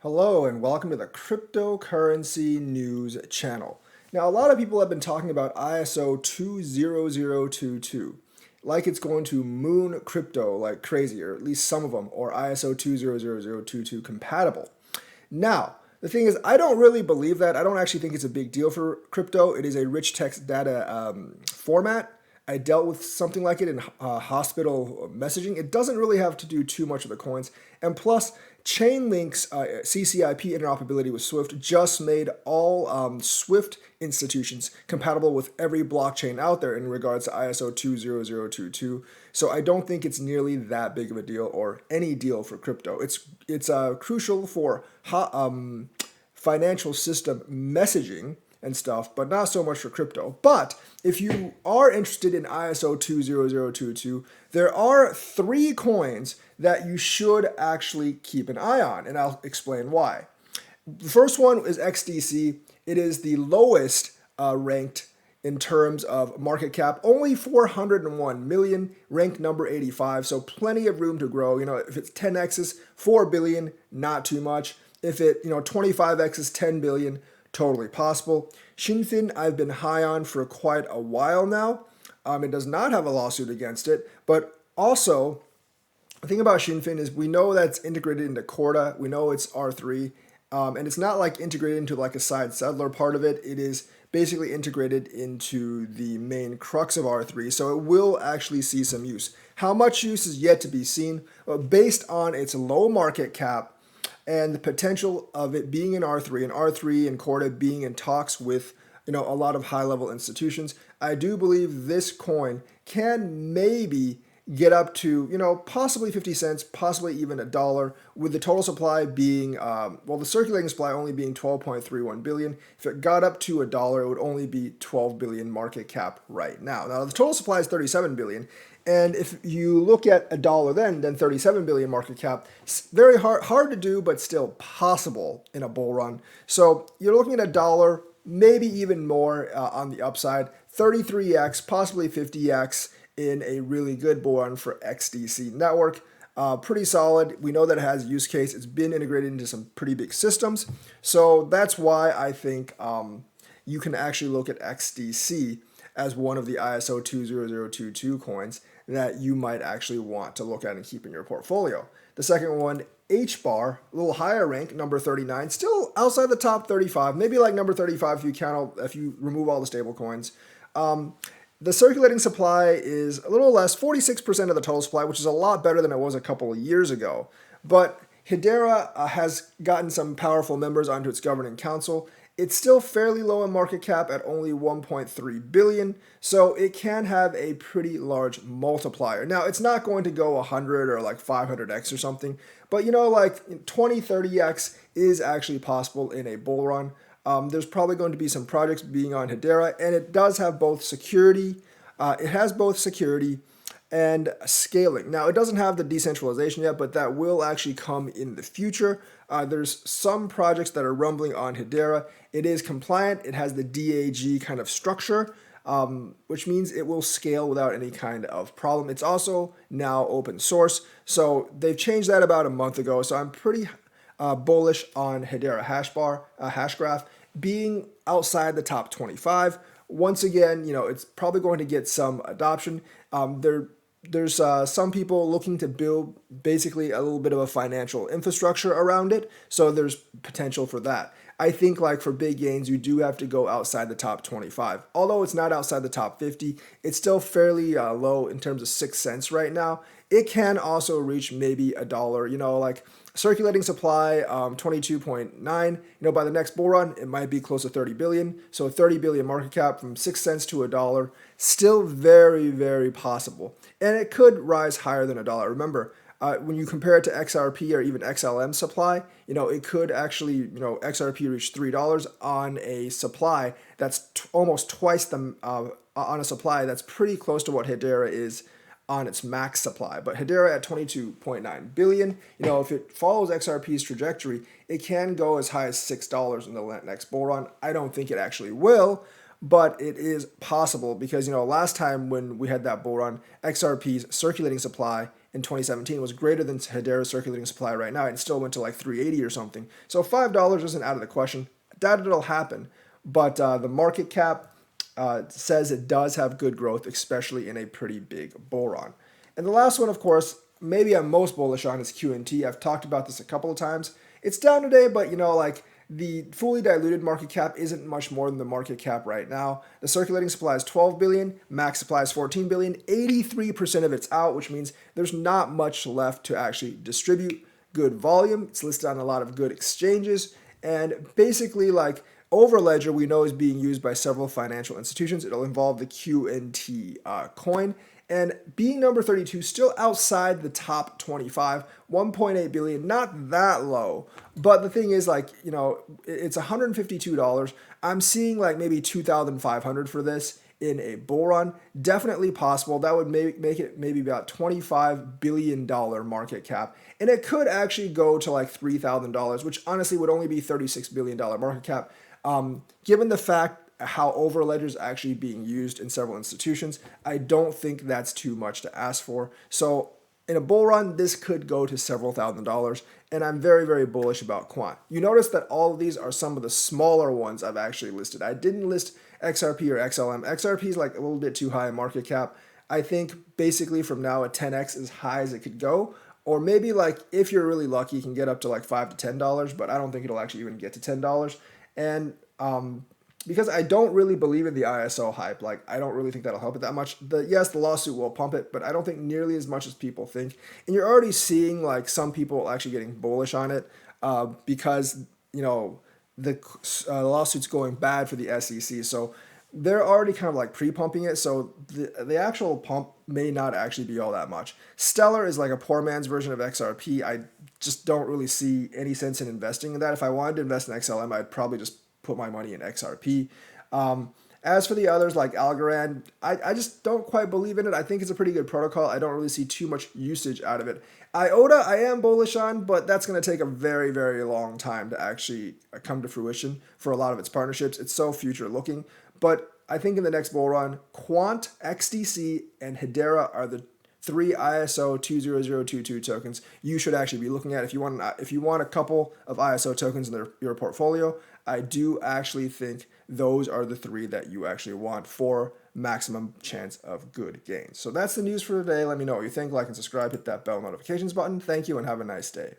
Hello and welcome to the Cryptocurrency News channel. Now, a lot of people have been talking about ISO 20022 like it's going to moon crypto like crazy, or at least some of them, or ISO 20022 compatible. Now, the thing is, I don't really believe that. I don't actually think it's a big deal for crypto. It is a rich text data format. I dealt with something like it in hospital messaging. It doesn't really have to do too much with the coins. And plus, Chainlink's CCIP interoperability with Swift just made all Swift institutions compatible with every blockchain out there in regards to ISO 20022. So I don't think it's nearly that big of a deal or any deal for crypto. It's crucial for financial system messaging and stuff, but not so much for crypto. But if you are interested in ISO 20022, there are three coins that you should actually keep an eye on, and I'll explain why. The first one is XDC. It is the lowest ranked in terms of market cap, only 401 million, ranked number 85, so plenty of room to grow. If it's 10x's, 4 billion, not too much. If it, 25x's, 10 billion, totally possible. Shinfin, I've been high on for quite a while now. It does not have a lawsuit against it, but also the thing about Shinfin is we know that's integrated into Corda. We know it's R3, and it's not like integrated into like a side settler part of it. It is basically integrated into the main crux of R3, so it will actually see some use. How much use is yet to be seen, but based on its low market cap and the potential of it being in R3 and Corda being in talks with a lot of high-level institutions, I do believe this coin can maybe get up to possibly 50 cents, possibly even $1, with the total supply being the circulating supply only being 12.31 billion. If it got up to $1, it would only be 12 billion market cap right now. Now the total supply is 37 billion. And if you look at $1 then 37 billion market cap, very hard to do, but still possible in a bull run. So you're looking at $1, maybe even more on the upside, 33x, possibly 50x in a really good bull run for XDC Network. Pretty solid. We know that it has use case. It's been integrated into some pretty big systems. So that's why I think you can actually look at XDC as one of the ISO 20022 coins that you might actually want to look at and keep in your portfolio. The second one, HBAR, a little higher rank, number 39, still outside the top 35, maybe like number 35 if you remove all the stable coins. The circulating supply is a little less, 46% of the total supply, which is a lot better than it was a couple of years ago. But Hedera has gotten some powerful members onto its governing council. It's still fairly low in market cap at only 1.3 billion, so it can have a pretty large multiplier. Now, it's not going to go 100 or like 500x or something, but like 20, 30x is actually possible in a bull run. There's probably going to be some projects being on Hedera, and it does have both security. It has both security and scaling. Now, it doesn't have the decentralization yet, but that will actually come in the future. There's some projects that are rumbling on Hedera. It is compliant. It has the DAG kind of structure, which means it will scale without any kind of problem. It's also now open source, so they've changed that about a month ago. So I'm pretty bullish on Hedera Hashgraph being outside the top 25. Once again, it's probably going to get some adoption. There's some people looking to build basically a little bit of a financial infrastructure around it, so there's potential for that. I think like for big gains, you do have to go outside the top 25. Although it's not outside the top 50, it's still fairly low in terms of 6 cents right now. It can also reach maybe $1, like circulating supply, 22.9. By the next bull run, it might be close to 30 billion. So 30 billion market cap from 6 cents to $1, still very, very possible. And it could rise higher than $1. Remember, when you compare it to XRP or even XLM supply, it could actually, XRP reach $3 on a supply that's almost twice the, on a supply that's pretty close to what Hedera is on its max supply. But Hedera at 22.9 billion, if it follows XRP's trajectory, it can go as high as $6 in the next bull run. I don't think it actually will, but it is possible because, last time when we had that bull run, XRP's circulating supply in 2017 was greater than Hedera's circulating supply right now. It still went to like 380 or something. So $5 isn't out of the question. I doubt it'll happen, but the market cap says it does have good growth, especially in a pretty big bull run. And the last one, of course, maybe I'm most bullish on is QNT. I've talked about this a couple of times. It's down today, but like the fully diluted market cap isn't much more than the market cap right now. The circulating supply is 12 billion, max supply is 14 billion, 83% of it's out, which means there's not much left to actually distribute. Good volume, it's listed on a lot of good exchanges, and basically like Overledger we know is being used by several financial institutions. It'll involve the QNT coin. And being number 32, still outside the top 25, 1.8 billion, not that low. But the thing is, like, it's $152. I'm seeing like maybe 2,500 for this in a bull run. Definitely possible. That would make it maybe about $25 billion market cap. And it could actually go to like $3,000, which honestly would only be $36 billion market cap. Given the fact how Overledger is actually being used in several institutions, I don't think that's too much to ask for. So in a bull run, this could go to several $1,000s, and I'm very, very bullish about Quant. You notice that all of these are some of the smaller ones I've actually listed. I didn't list XRP or XLM. XRP is like a little bit too high in market cap. I think basically from now at 10x as high as it could go, or maybe like if you're really lucky, you can get up to like $5 to $10, but I don't think it'll actually even get to $10. And because I don't really believe in the ISO hype. Like, I don't really think that'll help it that much. Yes, the lawsuit will pump it, but I don't think nearly as much as people think. And you're already seeing, like, some people actually getting bullish on it because, the lawsuit's going bad for the SEC. So they're already kind of, like, pre-pumping it. So the actual pump may not actually be all that much. Stellar is like a poor man's version of XRP. I just don't really see any sense in investing in that. If I wanted to invest in XLM, I'd probably just put my money in XRP. As for the others like Algorand, I just don't quite believe in it. I think it's a pretty good protocol. I don't really see too much usage out of it. IOTA, I am bullish on, but that's going to take a very, very long time to actually come to fruition for a lot of its partnerships. It's so future looking. But I think in the next bull run, Quant, XDC, and Hedera are the 3 ISO 20022 tokens you should actually be looking at if you want a couple of ISO tokens in your portfolio. I do actually think those are the 3 that you actually want for maximum chance of good gains. So that's the news for today. Let me know what you think. Like and subscribe. Hit that bell notifications button. Thank you and have a nice day.